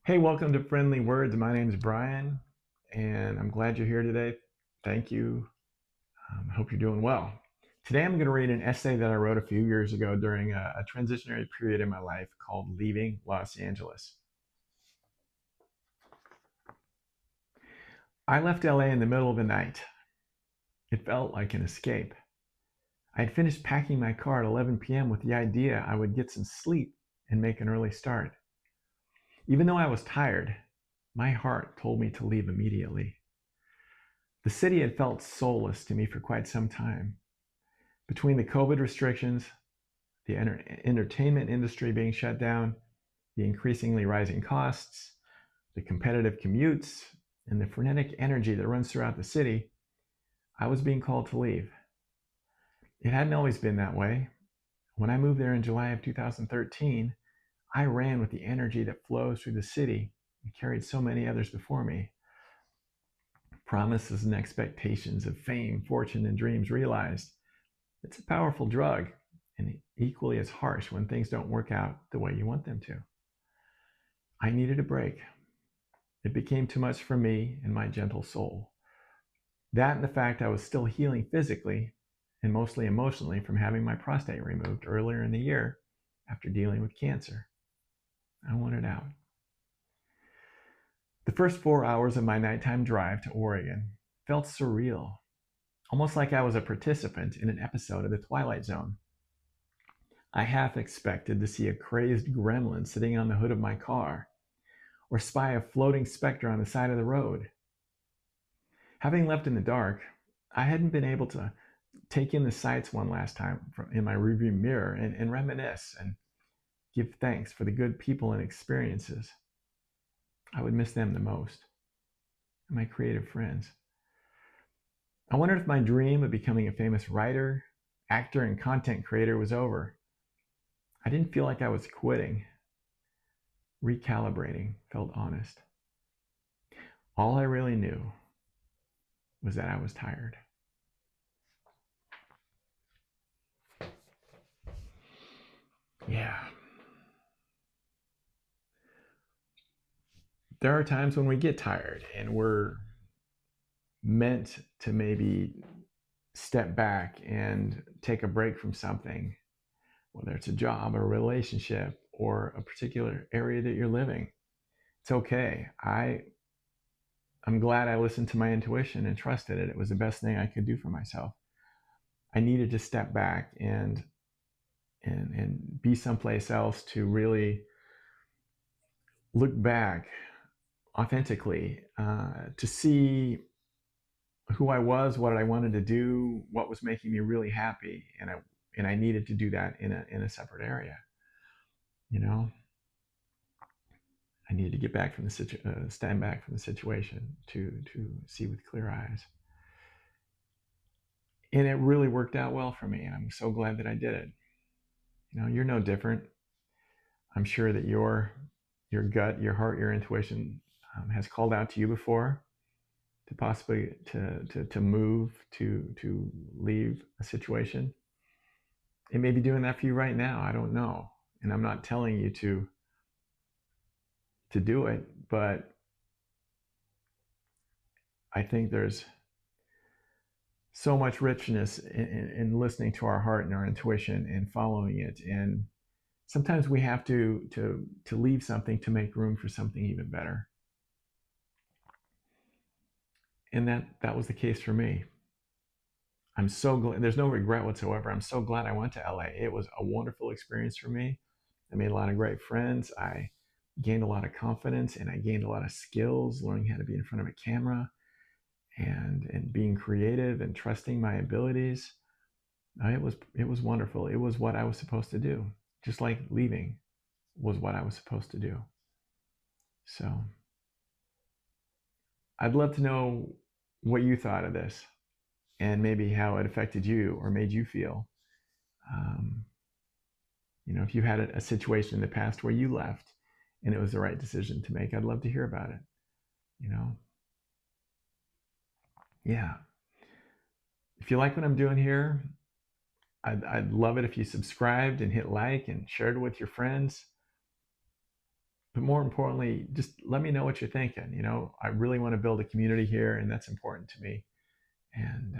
Hey, welcome to Friendly Words. My name is Brian, and I'm glad you're here today. Thank you. I hope you're doing well. Today, I'm going to read an essay that I wrote a few years ago during a transitionary period in my life called Leaving Los Angeles. I left LA in the middle of the night. It felt like an escape. I had finished packing my car at 11 p.m. with the idea I would get some sleep and make an early start. Even though I was tired, my heart told me to leave immediately. The city had felt soulless to me for quite some time. Between the COVID restrictions, the entertainment industry being shut down, the increasingly rising costs, the competitive commutes, and the frenetic energy that runs throughout the city, I was being called to leave. It hadn't always been that way. When I moved there in July of 2013, I ran with the energy that flows through the city and carried so many others before me. Promises and expectations of fame, fortune, and dreams realized. It's a powerful drug and equally as harsh when things don't work out the way you want them to. I needed a break. It became too much for me and my gentle soul. That and the fact I was still healing physically and mostly emotionally from having my prostate removed earlier in the year after dealing with cancer. I wanted out. The first 4 hours of my nighttime drive to Oregon felt surreal, almost like I was a participant in an episode of The Twilight Zone. I half expected to see a crazed gremlin sitting on the hood of my car, or spy a floating specter on the side of the road. Having left in the dark, I hadn't been able to take in the sights one last time in my rearview mirror and reminisce and give thanks for the good people and experiences. I would miss them the most, and my creative friends. I wondered if my dream of becoming a famous writer, actor, and content creator was over. I didn't feel like I was quitting. Recalibrating felt honest. All I really knew was that I was tired. Yeah. There are times when we get tired and we're meant to maybe step back and take a break from something, whether it's a job or a relationship or a particular area that you're living. It's okay. I'm glad I listened to my intuition and trusted it. It was the best thing I could do for myself. I needed to step back and be someplace else to really look back authentically, to see who I was, what I wanted to do, what was making me really happy, and I needed to do that in a separate area. You know, I needed to get back from stand back from the situation to see with clear eyes, and it really worked out well for me. And I'm so glad that I did it. You know, you're no different. I'm sure that your gut, your heart, your intuition has called out to you before to possibly to move to leave a situation. It may be doing that for you right now. I don't know, and I'm not telling you to do it, but I think there's so much richness in listening to our heart and our intuition and following it. And sometimes we have to leave something to make room for something even better. And that was the case for me. I'm so glad. There's no regret whatsoever. I'm so glad I went to LA. It was a wonderful experience for me. I made a lot of great friends. I gained a lot of confidence and I gained a lot of skills, learning how to be in front of a camera and being creative and trusting my abilities. It was wonderful. It was what I was supposed to do. Just like leaving was what I was supposed to do. So I'd love to know what you thought of this and maybe how it affected you or made you feel. Um, if you had a situation in the past where you left and it was the right decision to make, I'd love to hear about it. You know, yeah. If you like what I'm doing here, I'd love it if you subscribed and hit like and shared it with your friends. But more importantly, just let me know what you're thinking. I really want to build a community here, and that's important to me. And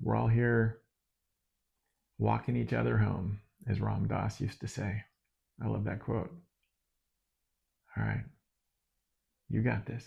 we're all here walking each other home, as Ram Dass used to say. I love that quote. All right, you got this.